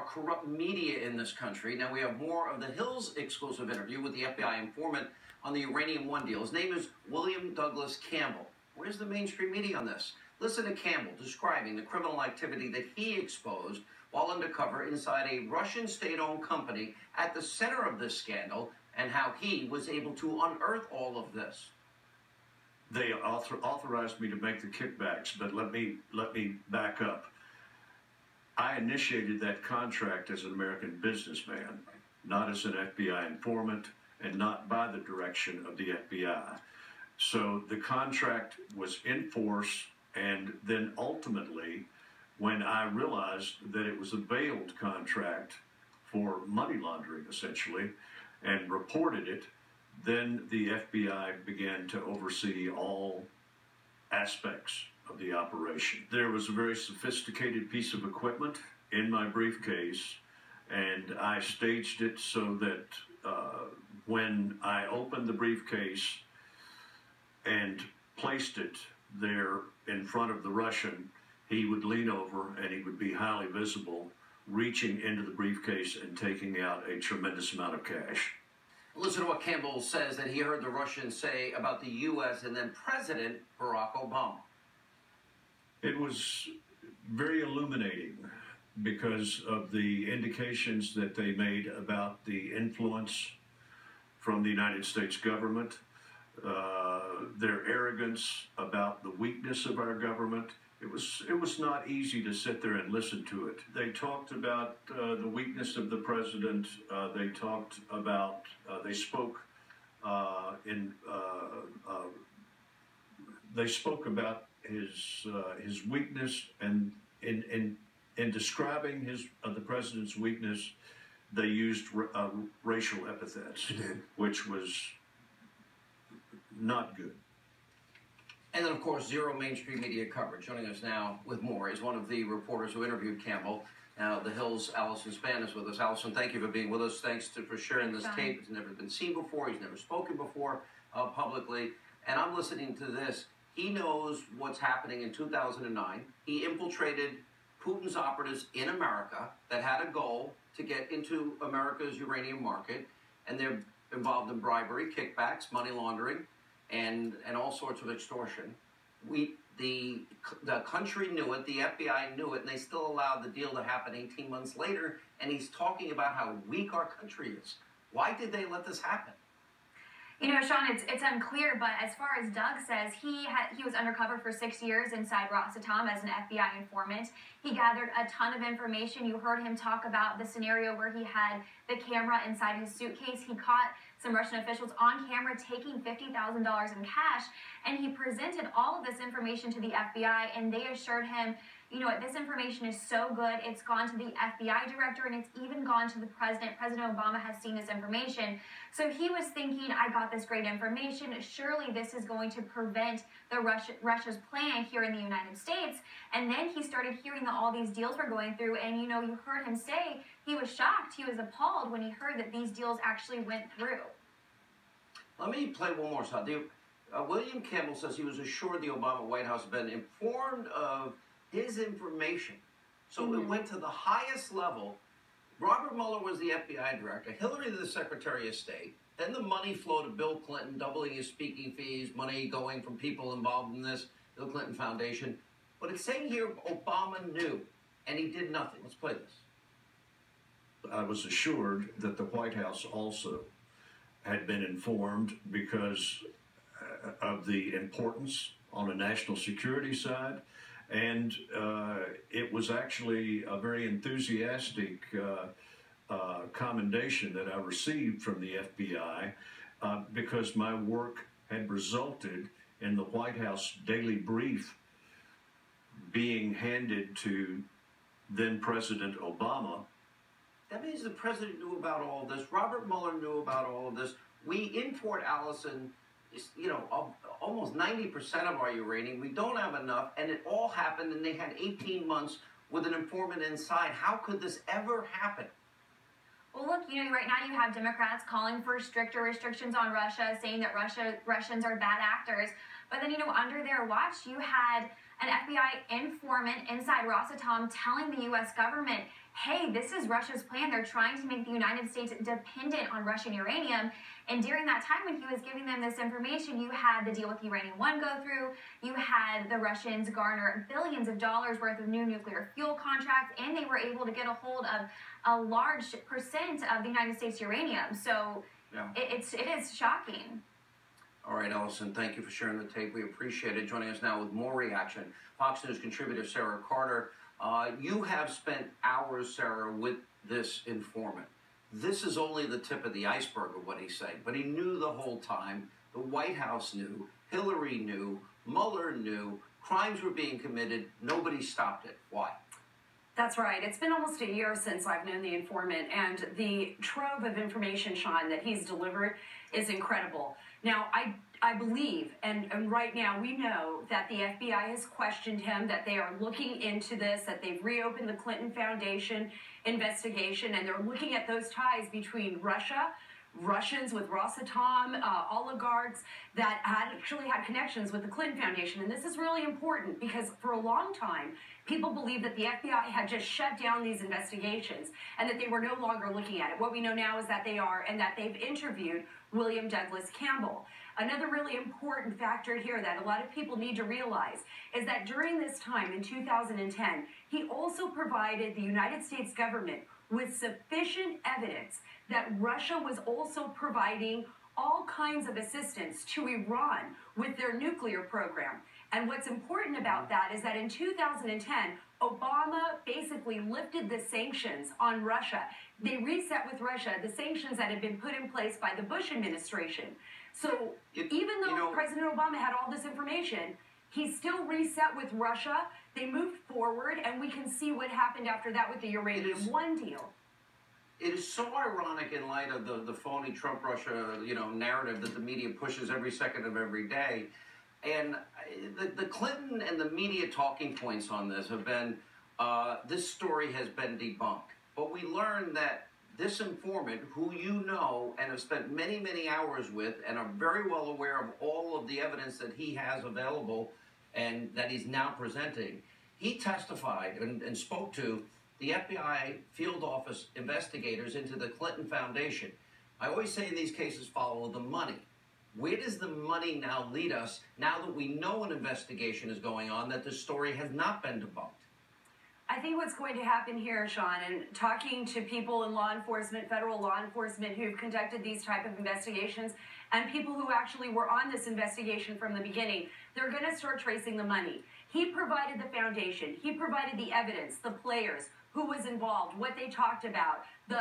corrupt media in this country. Now we have more of the Hill's exclusive interview with the FBI informant on the Uranium One deal. His name is William Douglas Campbell. Where's the mainstream media on this? Listen to Campbell describing the criminal activity that he exposed while undercover inside a Russian state-owned company at the center of this scandal, and how he was able to unearth all of this. They authorized me to make the kickbacks, but let me back up. I initiated that contract as an American businessman, not as an FBI informant, and not by the direction of the FBI. So the contract was in force, and then ultimately, when I realized that it was a veiled contract for money laundering, essentially, and reported it, then the FBI began to oversee all aspects of the operation. There was a very sophisticated piece of equipment in my briefcase, and I staged it so that when I opened the briefcase and placed it there in front of the Russian, he would lean over and he would be highly visible, reaching into the briefcase and taking out a tremendous amount of cash. Listen to what Campbell says that he heard the Russians say about the U.S. and then President Barack Obama. It was very illuminating because of the indications that they made about the influence from the United States government, their arrogance about the weakness of our government. It was not easy to sit there and listen to it. They talked about the weakness of the president. They talked about, they spoke about his weakness, and in describing the president's weakness, they used racial epithets, which was not good. And then, of course, zero mainstream media coverage. Joining us now with more is one of the reporters who interviewed Campbell. Now, the Hill's Allison Spann is with us. Allison, thank you for being with us. Thanks for sharing this tape. It's never been seen before. He's never spoken before publicly. And I'm listening to this. He knows what's happening in 2009. He infiltrated Putin's operatives in America that had a goal to get into America's uranium market. And they're involved in bribery, kickbacks, money laundering, and all sorts of extortion. The country knew it, the FBI knew it, and they still allowed the deal to happen 18 months later, and he's talking about how weak our country is. Why did they let this happen? You know, Sean, it's unclear, but as far as Doug says, he was undercover for 6 years inside Rosatom as an FBI informant. He gathered a ton of information. You heard him talk about the scenario where he had the camera inside his suitcase. He caught some Russian officials on camera taking $50,000 in cash, and he presented all of this information to the FBI, and they assured him, you know, this information is so good, it's gone to the FBI director, and it's even gone to the president. President Obama has seen this information. So he was thinking, I got this great information. Surely this is going to prevent the Russia's plan here in the United States. And then he started hearing that all these deals were going through, and, you know, you heard him say he was shocked, he was appalled when he heard that these deals actually went through. Let me play one more side. William Campbell says he was assured the Obama White House had been informed of his information. So it went to the highest level. Robert Mueller was the FBI director, Hillary the Secretary of State, then the money flow to Bill Clinton, doubling his speaking fees, money going from people involved in this, Bill Clinton Foundation. But it's saying here Obama knew, and he did nothing. Let's play this. I was assured that the White House also had been informed because of the importance on a national security side. And it was actually a very enthusiastic commendation that I received from the FBI because my work had resulted in the White House daily brief being handed to then President Obama. That means the president knew about all of this. Robert Mueller knew about all of this. We import, Allison, you know, almost 90% of our uranium. We don't have enough, and it all happened, and they had 18 months with an informant inside. How could this ever happen? Well, look, you know, right now you have Democrats calling for stricter restrictions on Russia, saying that Russians are bad actors. But then, you know, under their watch, you had an FBI informant inside Rosatom telling the U.S. government, hey, this is Russia's plan. They're trying to make the United States dependent on Russian uranium. And during that time when he was giving them this information, you had the deal with Uranium One go through, you had the Russians garner billions of dollars worth of new nuclear fuel contracts, and they were able to get a hold of a large percent of the United States uranium. So yeah. It is shocking. All right, Allison, thank you for sharing the tape. We appreciate it. Joining us now with more reaction, Fox News contributor Sarah Carter. You have spent hours, Sarah, with this informant. This is only the tip of the iceberg of what he's saying, but he knew the whole time. The White House knew, Hillary knew, Mueller knew, crimes were being committed, nobody stopped it. Why? That's right. It's been almost a year since I've known the informant, and the trove of information, Sean, that he's delivered is incredible. Now, I believe, and right now we know that the FBI has questioned him, that they are looking into this, that they've reopened the Clinton Foundation investigation, and they're looking at those ties between Russia, Russians with Rosatom, oligarchs that actually had connections with the Clinton Foundation. And this is really important because for a long time, people believed that the FBI had just shut down these investigations and that they were no longer looking at it. What we know now is that they are, and that they've interviewed William Douglas Campbell. Another really important factor here that a lot of people need to realize is that during this time in 2010, he also provided the United States government with sufficient evidence that Russia was also providing all kinds of assistance to Iran with their nuclear program. And what's important about that is that in 2010, Obama basically lifted the sanctions on Russia. They reset with Russia the sanctions that had been put in place by the Bush administration. So even though President Obama had all this information, he still reset with Russia. They moved forward, and we can see what happened after that with the Uranium One deal. It is so ironic in light of the phony Trump-Russia, narrative that the media pushes every second of every day. And the Clinton and the media talking points on this have been, this story has been debunked. But we learned that this informant, who you know and have spent many, many hours with and are very well aware of all of the evidence that he has available and that he's now presenting, he testified and spoke to the FBI field office investigators into the Clinton Foundation. I always say in these cases, follow the money. Where does the money now lead us now that we know an investigation is going on, that the story has not been debunked? I think what's going to happen here, Sean, and talking to people in law enforcement, federal law enforcement who've conducted these type of investigations, and people who actually were on this investigation from the beginning, they're going to start tracing the money. He provided the foundation. He provided the evidence, the players, who was involved, what they talked about, the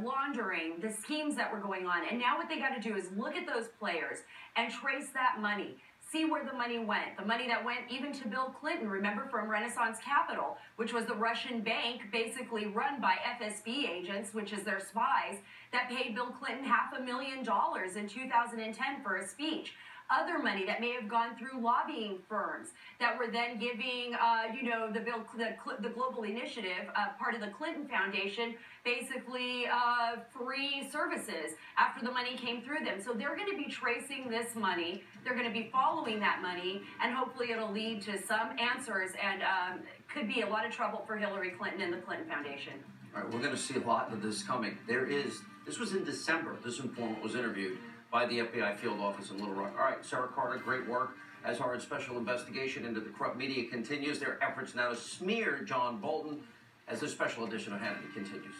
laundering, the schemes that were going on. And now what they got to do is look at those players and trace that money. See where the money went. The money that went even to Bill Clinton, remember, from Renaissance Capital, which was the Russian bank basically run by FSB agents, which is their spies, that paid Bill Clinton $500,000 in 2010 for a speech. Other money that may have gone through lobbying firms that were then giving, the Global Initiative, part of the Clinton Foundation, basically free services after the money came through them. So they're going to be tracing this money. They're going to be following that money, and hopefully it'll lead to some answers and could be a lot of trouble for Hillary Clinton and the Clinton Foundation. All right, we're going to see a lot of this coming. This was in December. This informant was interviewed by the FBI field office in Little Rock. All right, Sarah Carter, great work. As our special investigation into the corrupt media continues, their efforts now to smear John Bolton as the special edition of Hannity continues.